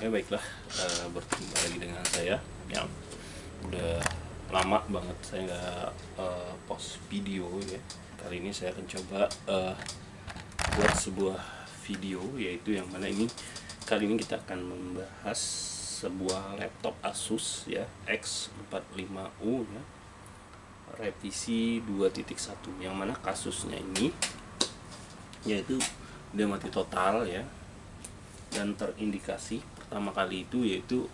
Baiklah, bertemu lagi dengan saya yang udah lama banget saya nggak post video ya. Kali ini saya akan coba buat sebuah video, yaitu yang mana ini kali ini kita akan membahas sebuah laptop Asus ya, X45U ya, revisi 2.1, yang mana kasusnya ini yaitu dia mati total ya, dan terindikasi pertama kali itu yaitu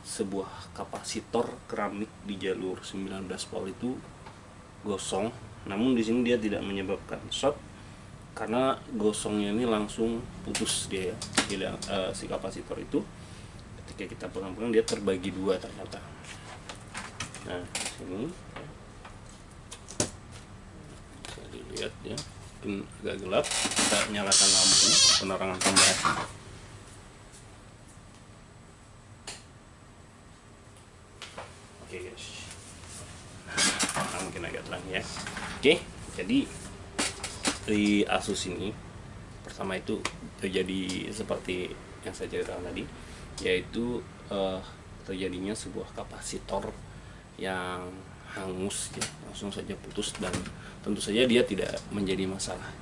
sebuah kapasitor keramik di jalur 19 volt itu gosong. Namun di sini dia tidak menyebabkan short karena gosongnya ini langsung putus dia ya. Tidak si kapasitor itu ketika kita pegang-pegang dia terbagi dua ternyata. Nah, di sini bisa dilihat ya, mungkin agak gelap. Kita nyalakan lampu penerangan tambahan. Oke guys, nah, mungkin agak terang ya. Oke, jadi di Asus ini pertama itu terjadi seperti yang saya ceritakan tadi, yaitu terjadinya sebuah kapasitor yang hangus ya, langsung saja putus, dan tentu saja dia tidak menjadi masalah.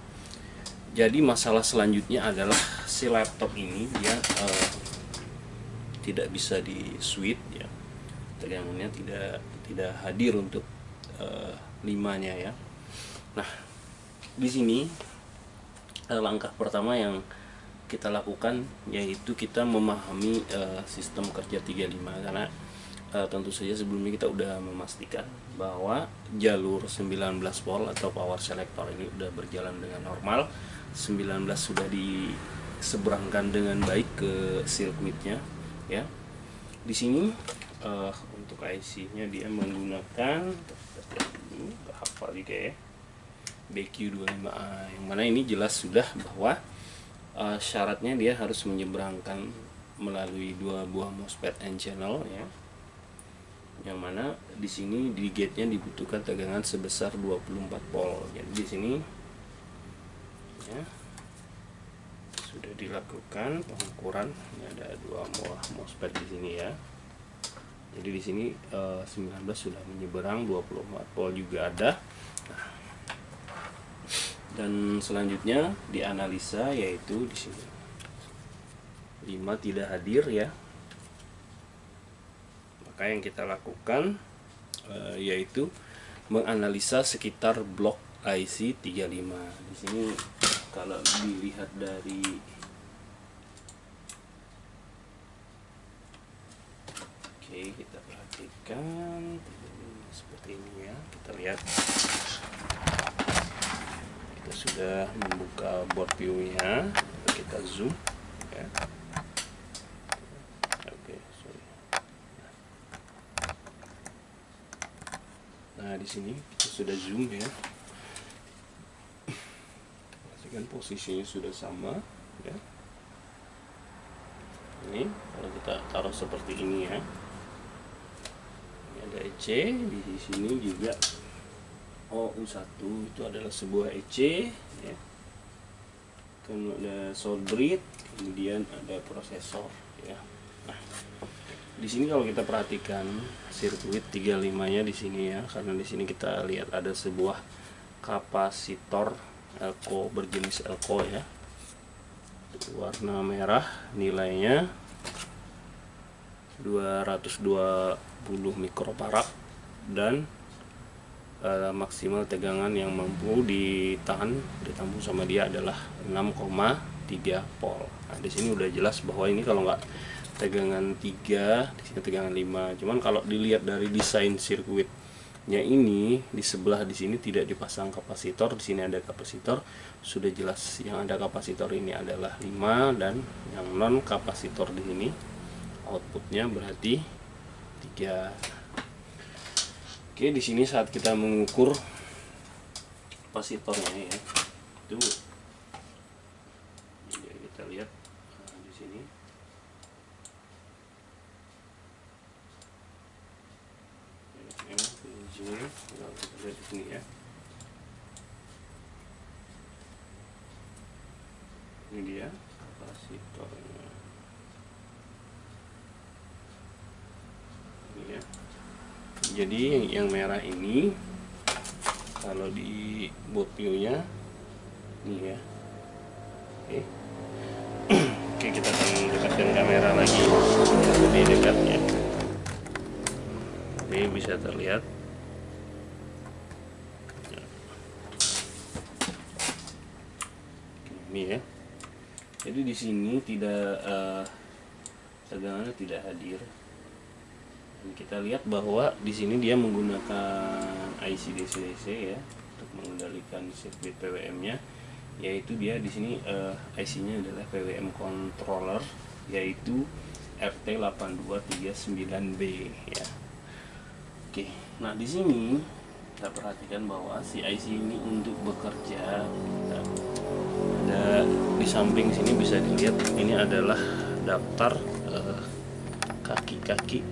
Jadi masalah selanjutnya adalah si laptop ini dia tidak bisa di switch ya, tegangannya tidak hadir untuk 5-nya ya. Nah, di sini langkah pertama yang kita lakukan yaitu kita memahami sistem kerja 35, karena tentu saja sebelumnya kita udah memastikan bahwa jalur 19 volt atau power selector ini udah berjalan dengan normal, 19 sudah diseberangkan dengan baik ke sirkuitnya ya. Di sini untuk IC-nya dia menggunakan apa juga ya, BQ25A, yang mana ini jelas sudah bahwa syaratnya dia harus menyeberangkan melalui 2 buah MOSFET N channel ya, yang mana di sini di gate-nya dibutuhkan tegangan sebesar 24 volt. Jadi di sini ya sudah dilakukan pengukuran. Ini ada 2 buah MOSFET di sini ya. Jadi di sini 19 sudah menyeberang, 24 volt juga ada. Nah, dan selanjutnya dianalisa yaitu di sini 5 tidak hadir ya. Maka yang kita lakukan yaitu menganalisa sekitar blok IC 35. Di sini kalau dilihat dari kita perhatikan seperti ini ya. Kita lihat kita sudah membuka board view-nya, kita zoom ya. Oke, sorry. Nah, di sini kita sudah zoom ya. Pastikan posisinya sudah sama ya. Ini kalau kita taruh seperti ini ya. Ada EC di sini juga, OU1 itu adalah sebuah EC ya. Kemudian ada soldered, kemudian ada prosesor ya. Nah, di sini kalau kita perhatikan sirkuit 35-nya di sini ya, karena di sini kita lihat ada sebuah kapasitor Elco berjenis Elco ya, warna merah, nilainya 220 mikrofarad, dan maksimal tegangan yang mampu ditampung sama dia adalah 6,3 volt. Nah, di sini udah jelas bahwa ini kalau nggak tegangan 3, di sini tegangan 5. Cuman kalau dilihat dari desain sirkuitnya ini, di sebelah di sini tidak dipasang kapasitor, di sini ada kapasitor. Sudah jelas yang ada kapasitor ini adalah 5, dan yang non kapasitor di sini outputnya berarti 3. Oke, di sini saat kita mengukur kapasitornya ya, itu ya, kita lihat di sini ya, di sini kita lihat di sini ya. Ini dia kapasitornya. ya. Jadi yang merah ini kalau di board view-nya ini ya. Oke. Oke, kita akan dekatkan kamera lagi lebih dekat ya. Oke, bisa terlihat. Ini ya. Jadi di sini tidak tegangannya tidak hadir. Dan kita lihat bahwa di sini dia menggunakan IC DC-DC ya untuk mengendalikan sirkuit PWM-nya, yaitu dia di sini IC-nya adalah PWM controller, yaitu FT8239B ya. Oke, nah di sini kita perhatikan bahwa si IC ini untuk bekerja, ada di samping sini bisa dilihat ini adalah daftar kaki-kaki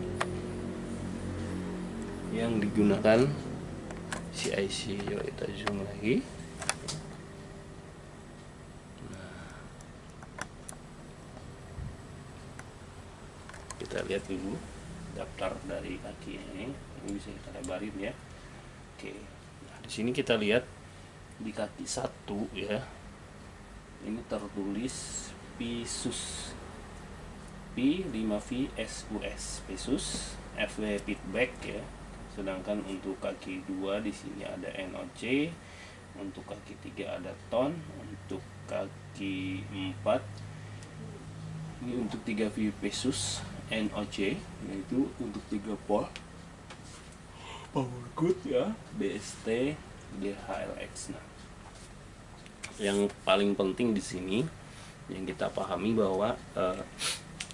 yang digunakan si IC. Yuk kita zoom lagi. Kita lihat dulu daftar dari kaki ini bisa kita lebarin ya. Oke, nah di sini kita lihat di kaki 1 ya, ini tertulis Pisus P5V SUS Pisus FW feedback ya. Sedangkan untuk kaki 2 di sini ada NOC, untuk kaki 3 ada ton, untuk kaki 4 ini untuk 3V Pisus NOC, yaitu untuk 3 pol power good ya, BST DHLX. Nah, yang paling penting di sini yang kita pahami bahwa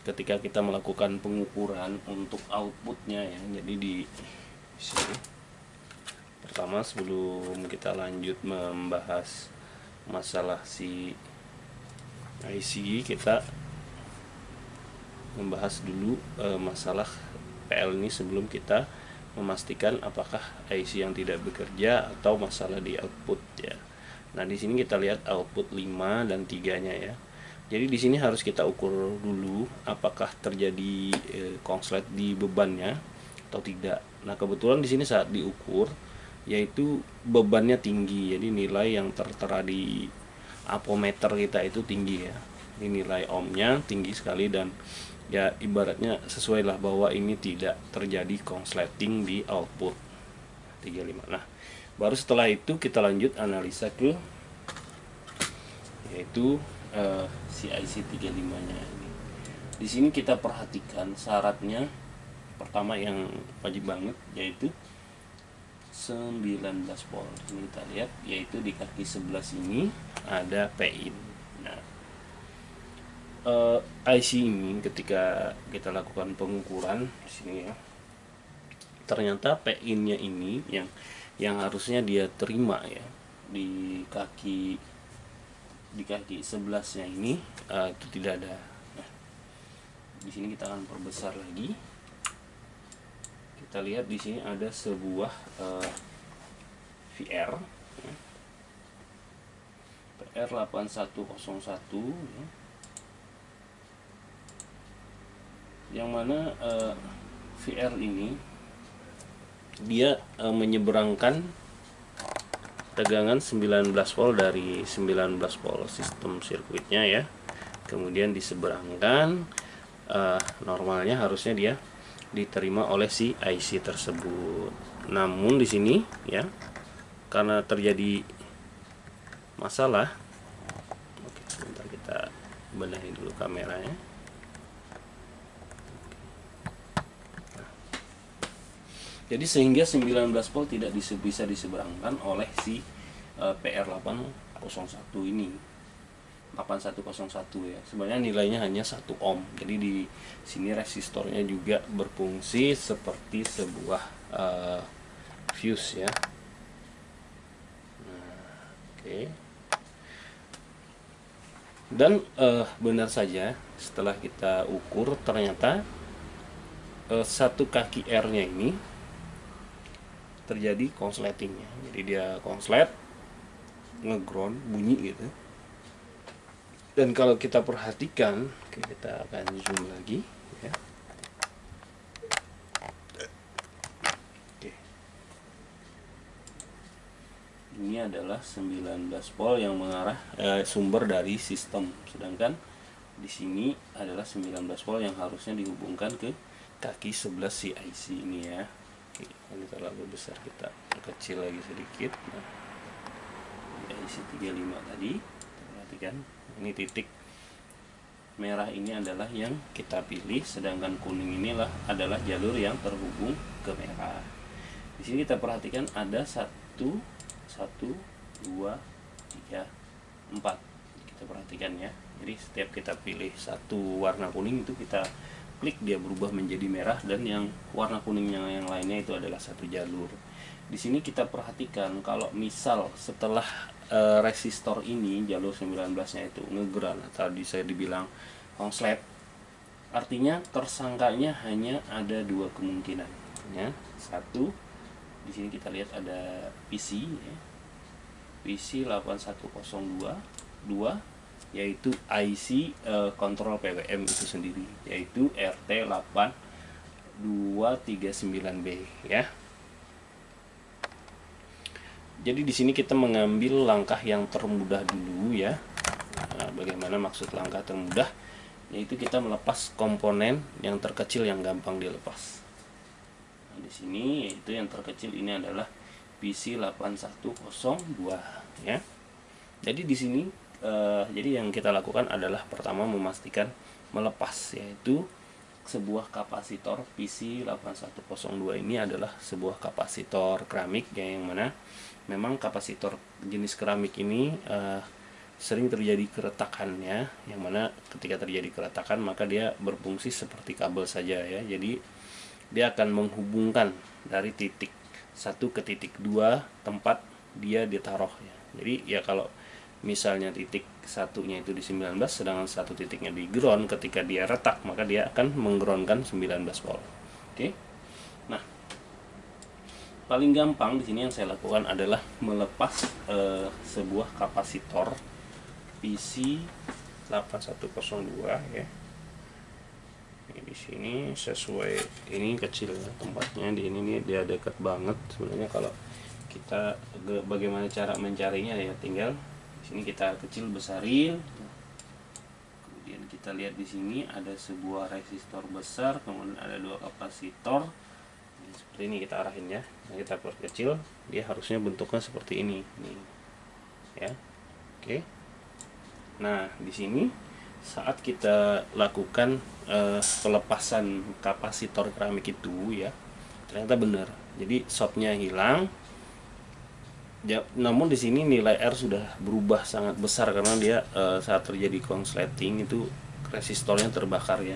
ketika kita melakukan pengukuran untuk outputnya ya, jadi di sini pertama sebelum kita lanjut membahas masalah si IC, kita membahas dulu masalah PL ini sebelum kita memastikan apakah IC yang tidak bekerja atau masalah di output ya. Nah, di sini kita lihat output 5 dan 3-nya ya. Jadi di sini harus kita ukur dulu apakah terjadi konslet di bebannya atau tidak. Nah, kebetulan di sini saat diukur yaitu bebannya tinggi. Jadi nilai yang tertera di ampometer kita itu tinggi ya. Ini nilai ohmnya tinggi sekali dan ya ibaratnya sesuai lah bahwa ini tidak terjadi konsleting di output 35. Nah, baru setelah itu kita lanjut analisa ke yaitu si IC 35-nya ini. Di sini kita perhatikan syaratnya pertama yang wajib banget yaitu 19 volt. Ini kita lihat yaitu di kaki 11 ini ada PIN. Nah, IC ini ketika kita lakukan pengukuran di sini ya, ternyata PIN-nya ini yang harusnya dia terima ya di kaki 11-nya ini itu tidak ada. Nah, di sini kita akan perbesar lagi. Kita lihat di sini ada sebuah VR ya. PR8101 ya. Yang mana VR ini dia menyeberangkan tegangan 19 volt dari 19 volt sistem sirkuitnya ya. Kemudian diseberangkan normalnya harusnya dia diterima oleh si IC tersebut. Namun di sini ya karena terjadi masalah, oke, sebentar kita benahi dulu kameranya. Jadi sehingga 19 volt tidak bisa diseberangkan oleh si PR801 ini. 8101 ya. Sebenarnya nilainya hanya 1 ohm. Jadi di sini resistornya juga berfungsi seperti sebuah fuse ya. Nah, oke. Dan benar saja setelah kita ukur ternyata satu kaki R-nya ini terjadi konsletingnya. Jadi dia konslet, ngeground, bunyi gitu. Dan kalau kita perhatikan, oke, kita akan zoom lagi ya. adalah 19 volt yang mengarah sumber dari sistem, sedangkan di sini adalah 19 volt yang harusnya dihubungkan ke kaki 11 si IC ini ya. Oke, ini terlalu besar, kita kecil lagi sedikit. Nah, IC 35 tadi, perhatikan ini titik merah ini adalah yang kita pilih, sedangkan kuning inilah adalah jalur yang terhubung ke merah. Di sini kita perhatikan ada 1, 2, 3, 4. Kita perhatikan ya. Jadi setiap kita pilih satu warna kuning itu kita klik, dia berubah menjadi merah, dan yang warna kuning yang lainnya itu adalah satu jalur. Di sini kita perhatikan kalau misal setelah resistor ini jalur 19-nya itu ngeground atau bisa dibilang konslet, artinya tersangkanya hanya ada dua kemungkinan ya. Satu, di sini kita lihat ada PC ya, PC 8102. Dua, yaitu IC kontrol PWM itu sendiri, yaitu RT8239B ya. Jadi di sini kita mengambil langkah yang termudah dulu ya. Nah, bagaimana maksud langkah termudah? Yaitu kita melepas komponen yang terkecil yang gampang dilepas. Nah, di sini yaitu yang terkecil ini adalah PC 8102 ya. Jadi di sini jadi yang kita lakukan adalah pertama memastikan melepas, yaitu sebuah kapasitor PC 8102 ini adalah sebuah kapasitor keramik ya, yang mana memang kapasitor jenis keramik ini sering terjadi keretakan ya, yang mana ketika terjadi keretakan maka dia berfungsi seperti kabel saja ya. Jadi dia akan menghubungkan dari titik 1 ke titik 2 tempat dia ditaruh ya. Jadi ya kalau misalnya titik satunya itu di 19, sedangkan satu titiknya di ground, ketika dia retak maka dia akan menggroundkan 19 volt. Oke. Nah, paling gampang di sini yang saya lakukan adalah melepas sebuah kapasitor PC 8102 ya. Ini di sini sesuai, ini kecil ya tempatnya, di ini nih dia dekat banget sebenarnya. Kalau kita bagaimana cara mencarinya ya, tinggal di sini kita kecil besarin. Kemudian kita lihat di sini ada sebuah resistor besar, kemudian ada dua kapasitor. Seperti ini kita arahin ya. Nah, kita perkecil, dia harusnya bentuknya seperti ini nih. Ya. Oke. Nah, di sini saat kita lakukan pelepasan kapasitor keramik itu ya, ternyata benar. Jadi shortnya hilang. Namun di sini nilai R sudah berubah sangat besar karena dia saat terjadi konsleting itu resistornya terbakar ya.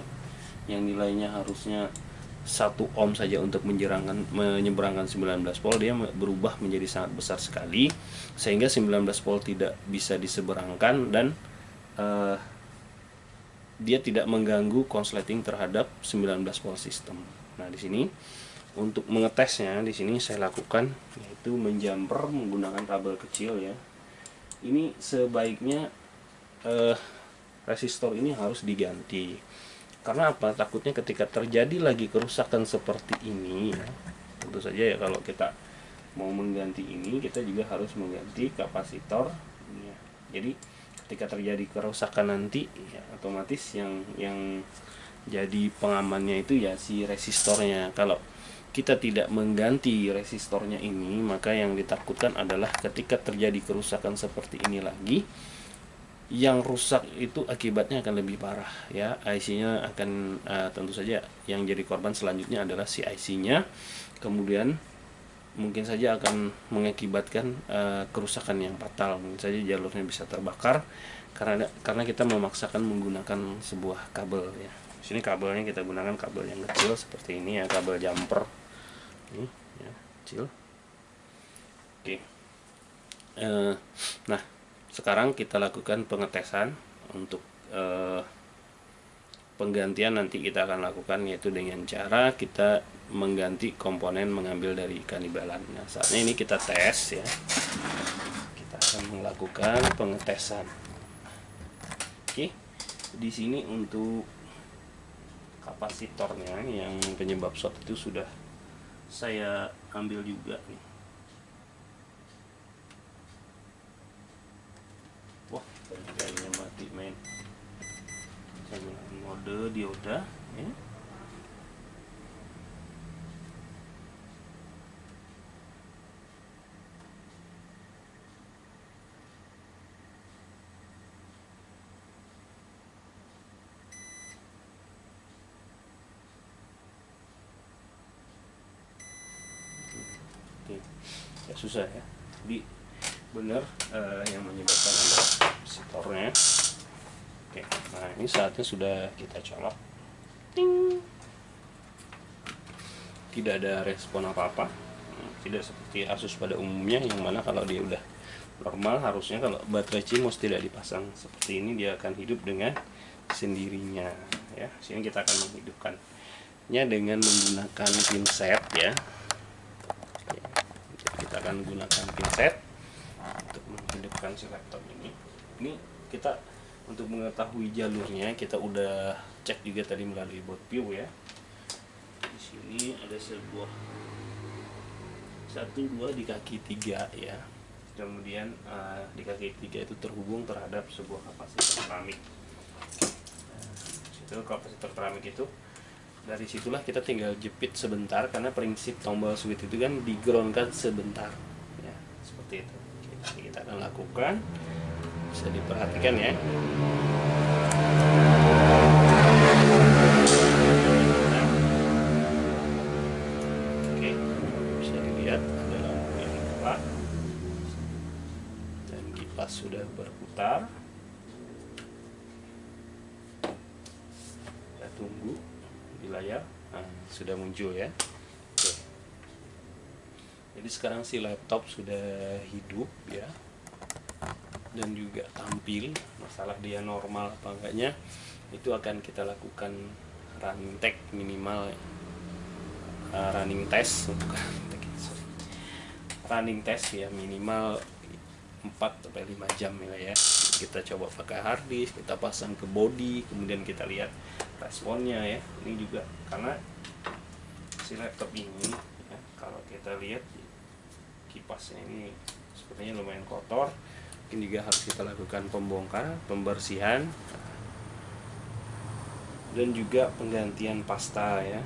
Yang nilainya harusnya 1 ohm saja untuk menyeberangkan 19 volt, dia berubah menjadi sangat besar sekali sehingga 19 volt tidak bisa diseberangkan, dan dia tidak mengganggu konsleting terhadap 19 volt sistem. Nah, di sini untuk mengetesnya, di sini saya lakukan yaitu menjumper menggunakan kabel kecil ya. Ini sebaiknya resistor ini harus diganti. Karena apa? Takutnya ketika terjadi lagi kerusakan seperti ini ya, tentu saja ya kalau kita mau mengganti ini, kita juga harus mengganti kapasitor ini ya. Jadi ketika terjadi kerusakan nanti ya, otomatis yang jadi pengamannya itu ya si resistornya. Kalau kita tidak mengganti resistornya ini, maka yang ditakutkan adalah ketika terjadi kerusakan seperti ini lagi, yang rusak itu akibatnya akan lebih parah ya. IC-nya akan tentu saja yang jadi korban selanjutnya adalah si IC-nya, kemudian mungkin saja akan mengakibatkan kerusakan yang fatal. Mungkin saja jalurnya bisa terbakar karena kita memaksakan menggunakan sebuah kabel ya. Di sini kabelnya kita gunakan kabel yang kecil seperti ini ya, kabel jumper ini ya, kecil. Oke. Nah, sekarang kita lakukan pengetesan untuk penggantian. Nanti kita akan lakukan yaitu dengan cara kita mengganti komponen mengambil dari kanibalan. Nah, saatnya ini kita tes ya. Kita akan melakukan pengetesan. Oke. Di sini untuk kapasitornya yang penyebab short itu sudah saya ambil juga nih. dioda ya. Ya susah ya, jadi benar yang menyebabkan adalah kapasitornya. Oke, nah ini saatnya sudah kita colok. Ting. Tidak ada respon apa-apa, tidak seperti Asus pada umumnya, yang mana kalau dia udah normal harusnya kalau baterai CMOS tidak dipasang seperti ini dia akan hidup dengan sendirinya ya. Sini kita akan menghidupkannya dengan menggunakan pinset ya. Kita akan gunakan pinset untuk menghidupkan si laptop ini. Ini kita untuk mengetahui jalurnya kita udah cek juga tadi melalui board view ya. Di sini ada sebuah 1, 2 di kaki 3 ya. Kemudian di kaki 3 itu terhubung terhadap sebuah kapasitor keramik. Itu kapasitor keramik itu, dari situlah kita tinggal jepit sebentar, karena prinsip tombol switch itu kan digroundkan sebentar ya, seperti itu. Oke, kita akan lakukan, bisa diperhatikan ya. Oke, bisa dilihat ada lampu yang nyala dan kipas sudah berputar. Kita tunggu di layar. Nah, sudah muncul ya. Oke. Jadi sekarang si laptop sudah hidup ya, dan juga tampil. Masalah dia normal apa enggaknya itu akan kita lakukan running test minimal, running test running test ya, minimal 4-5 jam ya. Kita coba pakai hard disk, kita pasang ke body, kemudian kita lihat responnya ya. Ini juga karena si laptop ini ya, kalau kita lihat kipasnya ini sepertinya lumayan kotor, mungkin juga harus kita lakukan pembersihan dan juga penggantian pasta ya.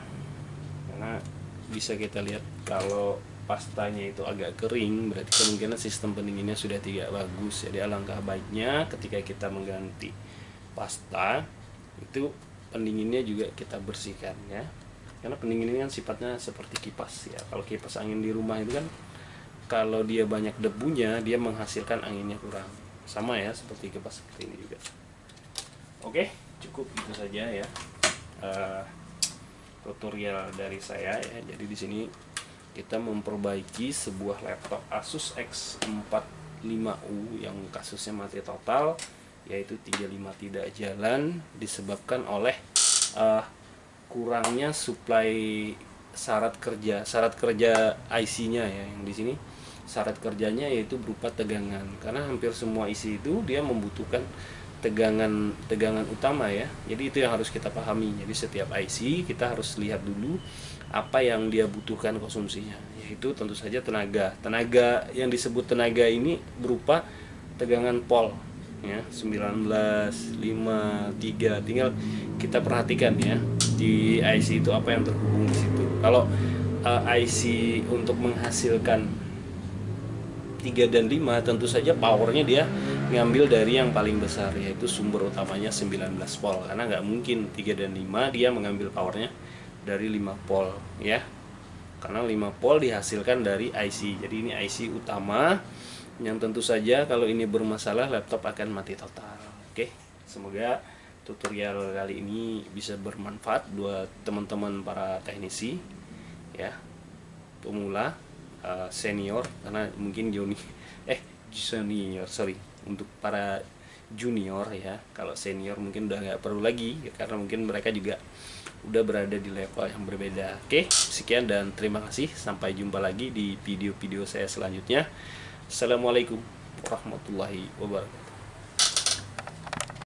Karena bisa kita lihat kalau pastanya itu agak kering, berarti kemungkinan sistem pendinginnya sudah tidak bagus. Jadi alangkah baiknya ketika kita mengganti pasta itu pendinginnya juga kita bersihkan ya, karena pendingin ini kan sifatnya seperti kipas ya. Kalau kipas angin di rumah itu kan kalau dia banyak debunya dia menghasilkan anginnya kurang, sama ya seperti kipas seperti ini juga. Oke, cukup itu saja ya tutorial dari saya ya. Jadi di sini kita memperbaiki sebuah laptop Asus X45U yang kasusnya mati total, yaitu 35 tidak jalan disebabkan oleh kurangnya suplai syarat kerja IC-nya ya. Yang di sini syarat kerjanya yaitu berupa tegangan, karena hampir semua IC itu dia membutuhkan tegangan utama ya. Jadi itu yang harus kita pahami. Jadi setiap IC kita harus lihat dulu apa yang dia butuhkan konsumsinya, yaitu tentu saja tenaga yang disebut tenaga ini berupa tegangan pol ya, 19, 5, 3. Tinggal kita perhatikan ya di IC itu apa yang terhubung di situ. Kalau IC untuk menghasilkan 3 dan 5 tentu saja powernya dia ngambil dari yang paling besar, yaitu sumber utamanya 19 volt, karena nggak mungkin 3 dan 5 dia mengambil powernya dari 5 volt ya, karena 5 volt dihasilkan dari IC. Jadi ini IC utama yang tentu saja kalau ini bermasalah laptop akan mati total. Oke, semoga tutorial kali ini bisa bermanfaat buat teman-teman para teknisi ya, pemula, senior, karena mungkin untuk para junior ya. Kalau senior mungkin udah nggak perlu lagi ya, karena mungkin mereka juga udah berada di level yang berbeda. Oke, sekian dan terima kasih. Sampai jumpa lagi di video-video saya selanjutnya. Assalamualaikum warahmatullahi wabarakatuh.